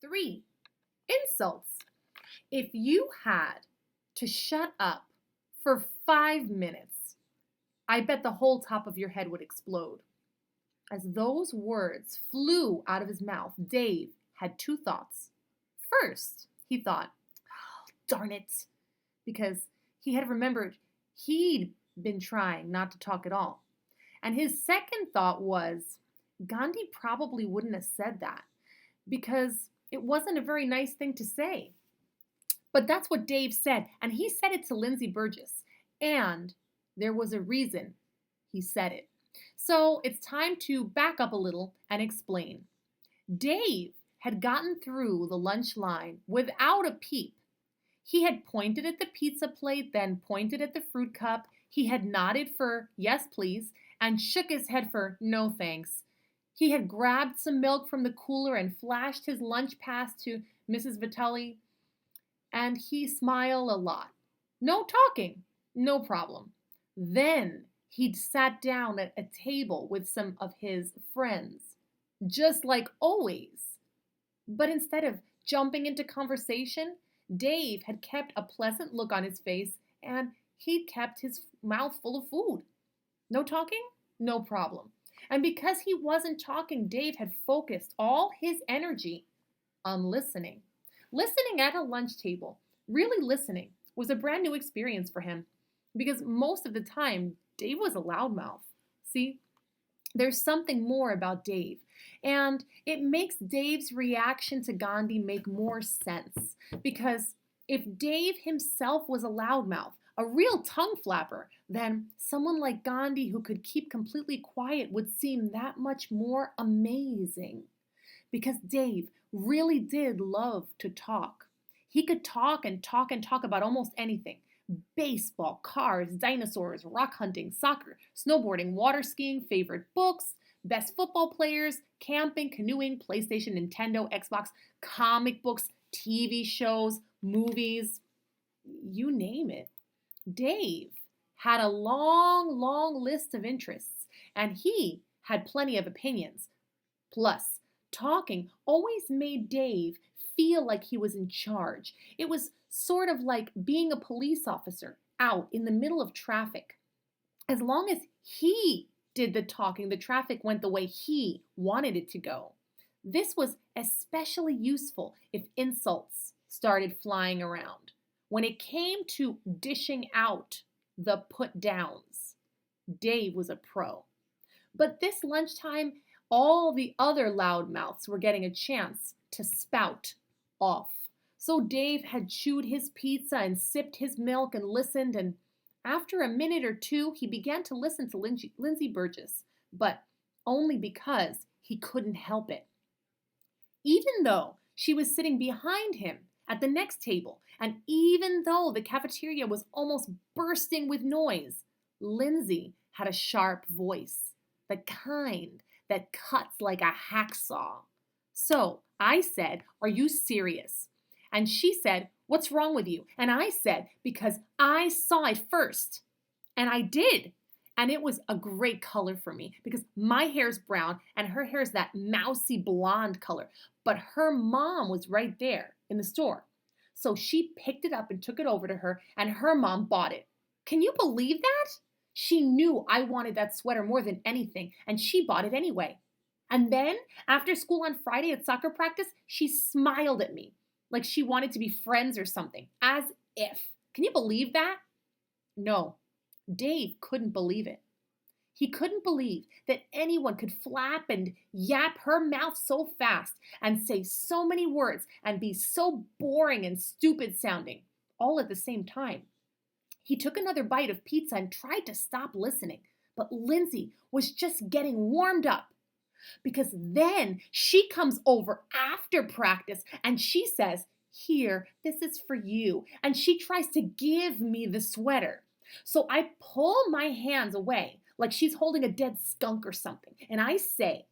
3. Insults. If you had to shut up for 5 minutes, I bet the whole top of your head would explode. As those words flew out of his mouth, Dave had two thoughts. First, he thought, oh, darn it, because he had remembered he'd been trying not to talk at all. And his second thought was, Gandhi probably wouldn't have said that because it wasn't a very nice thing to say. But that's what Dave said, and he said it to Lindsay Burgess. And there was a reason he said it. So it's time to back up a little and explain. Dave had gotten through the lunch line without a peep. He had pointed at the pizza plate, then pointed at the fruit cup. He had nodded for yes, please, and shook his head for no thanks. He had grabbed some milk from the cooler and flashed his lunch pass to Mrs. Vitale, and he smiled a lot. No talking, no problem. Then he'd sat down at a table with some of his friends, just like always. But instead of jumping into conversation, Dave had kept a pleasant look on his face and he'd kept his mouth full of food. No talking? No problem. And because he wasn't talking, Dave had focused all his energy on listening. Listening at a lunch table, really listening, was a brand new experience for him because most of the time, Dave was a loudmouth. See, there's something more about Dave, and it makes Dave's reaction to Gandhi make more sense because if Dave himself was a loudmouth, a real tongue flapper, then someone like Gandhi who could keep completely quiet would seem that much more amazing. Because Dave really did love to talk. He could talk and talk and talk about almost anything. Baseball, cars, dinosaurs, rock hunting, soccer, snowboarding, water skiing, favorite books, best football players, camping, canoeing, PlayStation, Nintendo, Xbox, comic books, TV shows, movies, you name it. Dave had a long list of interests, and he had plenty of opinions. Plus, talking always made Dave feel like he was in charge. It was sort of like being a police officer out in the middle of traffic. As long as he did the talking, the traffic went the way he wanted it to go. This was especially useful if insults started flying around. When it came to dishing out the put downs, Dave was a pro. But this lunchtime, all the other loudmouths were getting a chance to spout off. So Dave had chewed his pizza and sipped his milk and listened, and after a minute or two, he began to listen to Lindsay Burgess, but only because he couldn't help it. Even though she was sitting behind him at the next table, and even though the cafeteria was almost bursting with noise, Lindsay had a sharp voice, the kind that cuts like a hacksaw. So I said, "Are you serious?" And she said, "What's wrong with you?" And I said, "Because I saw it first." And I did. And it was a great color for me because my hair's brown and her hair's that mousy blonde color. But her mom was right there in the store. So she picked it up and took it over to her, and her mom bought it. Can you believe that? She knew I wanted that sweater more than anything, and she bought it anyway. And then, after school on Friday at soccer practice, she smiled at me like she wanted to be friends or something, as if. Can you believe that? No, Dave couldn't believe it. He couldn't believe that anyone could flap and yap her mouth so fast and say so many words and be so boring and stupid sounding, all at the same time. He took another bite of pizza and tried to stop listening, but Lindsay was just getting warmed up. Because then she comes over after practice and she says, "Here, this is for you." And she tries to give me the sweater. So I pull my hands away like she's holding a dead skunk or something. And I say,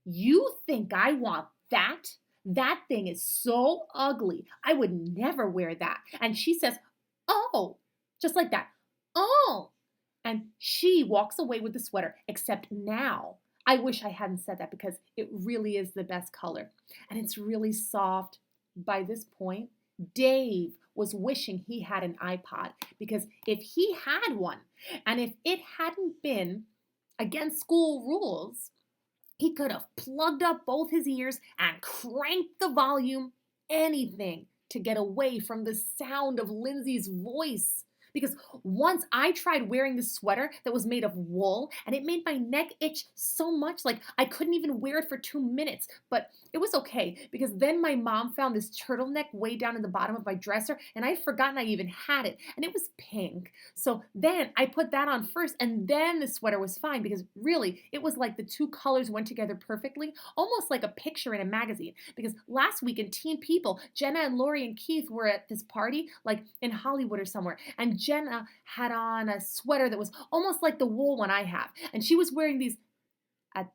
"You think I want that? That thing is so ugly. I would never wear that." And she says, "Oh," just like that. "Oh." And she walks away with the sweater, except now I wish I hadn't said that because it really is the best color. And it's really soft. By this point, Dave was wishing he had an iPod because if he had one and if it hadn't been against school rules, he could have plugged up both his ears and cranked the volume, anything to get away from the sound of Lindsay's voice. Because once I tried wearing this sweater that was made of wool and it made my neck itch so much, like I couldn't even wear it for 2 minutes. But it was okay because then my mom found this turtleneck way down in the bottom of my dresser and I'd forgotten I even had it. And it was pink. So then I put that on first and then the sweater was fine because really it was like the two colors went together perfectly, almost like a picture in a magazine. Because last week in Teen People, Jenna and Lori and Keith were at this party, like in Hollywood or somewhere. And Jenna had on a sweater that was almost like the wool one I have. And she was wearing these and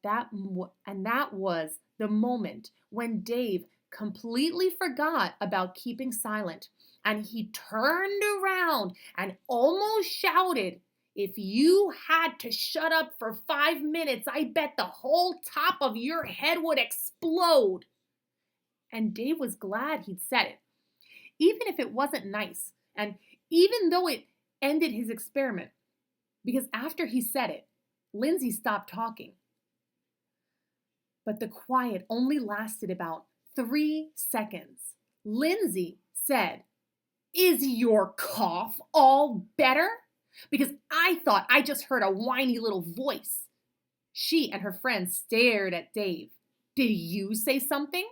that was the moment when Dave completely forgot about keeping silent. And he turned around and almost shouted, "If you had to shut up for 5 minutes, I bet the whole top of your head would explode." And Dave was glad he'd said it, even if it wasn't nice. And even though it ended his experiment, because after he said it, Lindsay stopped talking. But the quiet only lasted about 3 seconds. Lindsay said, "Is your cough all better? Because I thought I just heard a whiny little voice." She and her friend stared at Dave. "Did you say something?"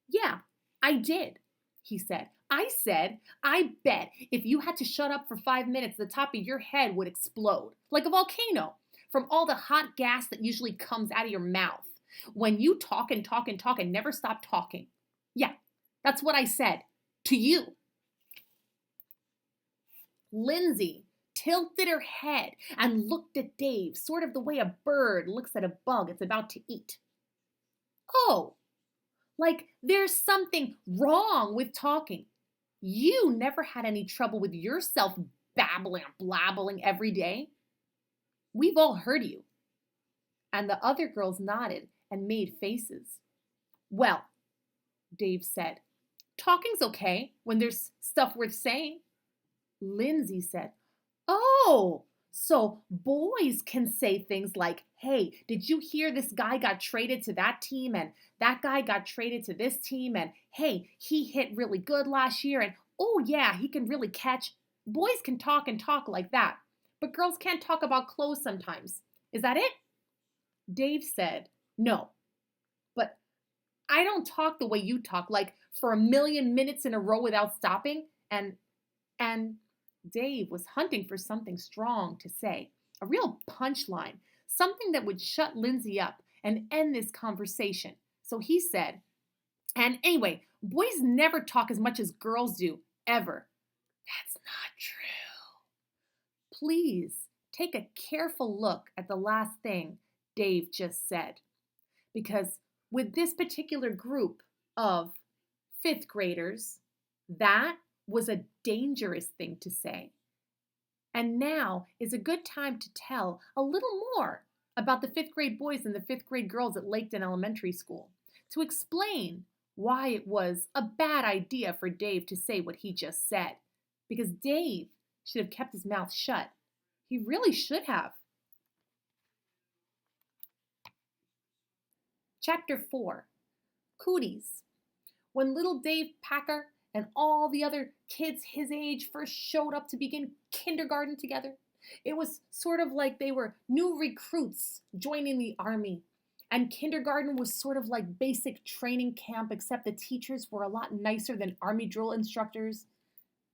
"Yeah, I did," he said. "I said, I bet if you had to shut up for 5 minutes, the top of your head would explode, like a volcano, from all the hot gas that usually comes out of your mouth when you talk and talk and talk and never stop talking. Yeah, that's what I said to you." Lindsay tilted her head and looked at Dave, sort of the way a bird looks at a bug it's about to eat. "Oh, like there's something wrong with talking. You never had any trouble with yourself babbling and blabbling every day. We've all heard you." And the other girls nodded and made faces. "Well," Dave said, "talking's okay when there's stuff worth saying." Lindsay said, "Oh, so boys can say things like, 'Hey, did you hear this guy got traded to that team and that guy got traded to this team and hey, he hit really good last year and oh yeah, he can really catch.' Boys can talk and talk like that, but girls can't talk about clothes sometimes. Is that it?" Dave said, "No, but I don't talk the way you talk, like for 1,000,000 minutes in a row without stopping." And Dave was hunting for something strong to say, a real punchline, something that would shut Lindsay up and end this conversation. So he said, "And anyway, boys never talk as much as girls do, ever." "That's not true." Please take a careful look at the last thing Dave just said, because with this particular group of fifth graders, that was a dangerous thing to say. And now is a good time to tell a little more about the fifth grade boys and the fifth grade girls at Laketon Elementary School, to explain why it was a bad idea for Dave to say what he just said, because Dave should have kept his mouth shut. He really should have. Chapter 4, Cooties. When little Dave Packer and all the other kids his age first showed up to begin kindergarten together, it was sort of like they were new recruits joining the army. And kindergarten was sort of like basic training camp, except the teachers were a lot nicer than army drill instructors.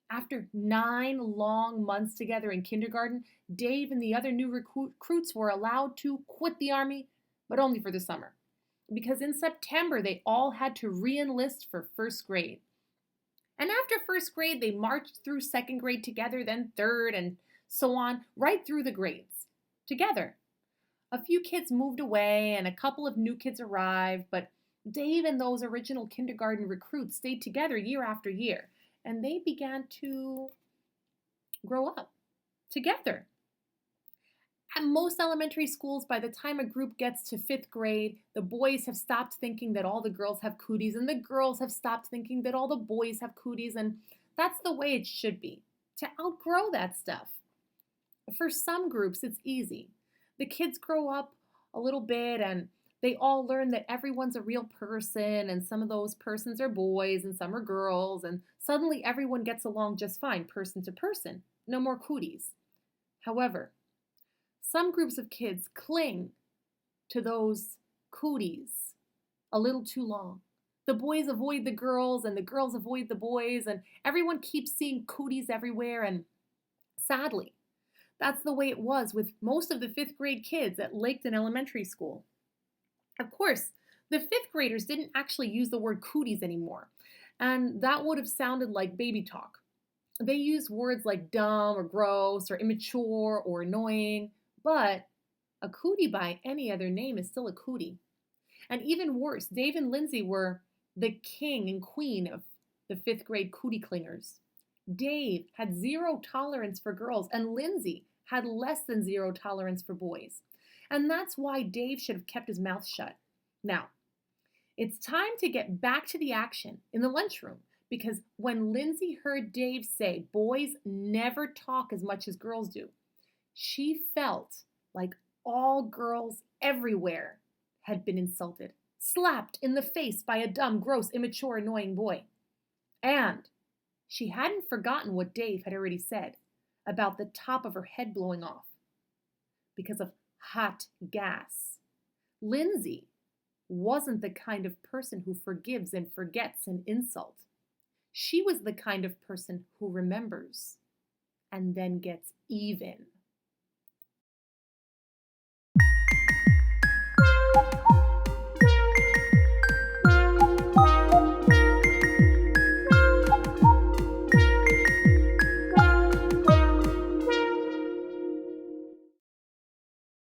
After 9 long months together in kindergarten, Dave and the other new recruits were allowed to quit the army, but only for the summer, because in September they all had to re-enlist for first grade. And after first grade, they marched through second grade together, then third, and so on, right through the grades, together. A few kids moved away and a couple of new kids arrived, but Dave and those original kindergarten recruits stayed together year after year, and they began to grow up together. At most elementary schools, by the time a group gets to fifth grade, the boys have stopped thinking that all the girls have cooties, and the girls have stopped thinking that all the boys have cooties, and that's the way it should be, to outgrow that stuff. For some groups, it's easy. The kids grow up a little bit and they all learn that everyone's a real person, and some of those persons are boys and some are girls, and suddenly everyone gets along just fine, person to person. No more cooties. However, some groups of kids cling to those cooties a little too long. The boys avoid the girls and the girls avoid the boys, and everyone keeps seeing cooties everywhere, and sadly, that's the way it was with most of the fifth grade kids at Laketon Elementary School. Of course, the fifth graders didn't actually use the word cooties anymore, and that would have sounded like baby talk. They used words like dumb or gross or immature or annoying, but a cootie by any other name is still a cootie. And even worse, Dave and Lindsay were the king and queen of the fifth grade cootie clingers. Dave had zero tolerance for girls, and Lindsay had less than zero tolerance for boys. And that's why Dave should have kept his mouth shut. Now, it's time to get back to the action in the lunchroom, because when Lindsay heard Dave say boys never talk as much as girls do, she felt like all girls everywhere had been insulted, slapped in the face by a dumb, gross, immature, annoying boy. And she hadn't forgotten what Dave had already said about the top of her head blowing off because of hot gas. Lindsay wasn't the kind of person who forgives and forgets an insult. She was the kind of person who remembers and then gets even.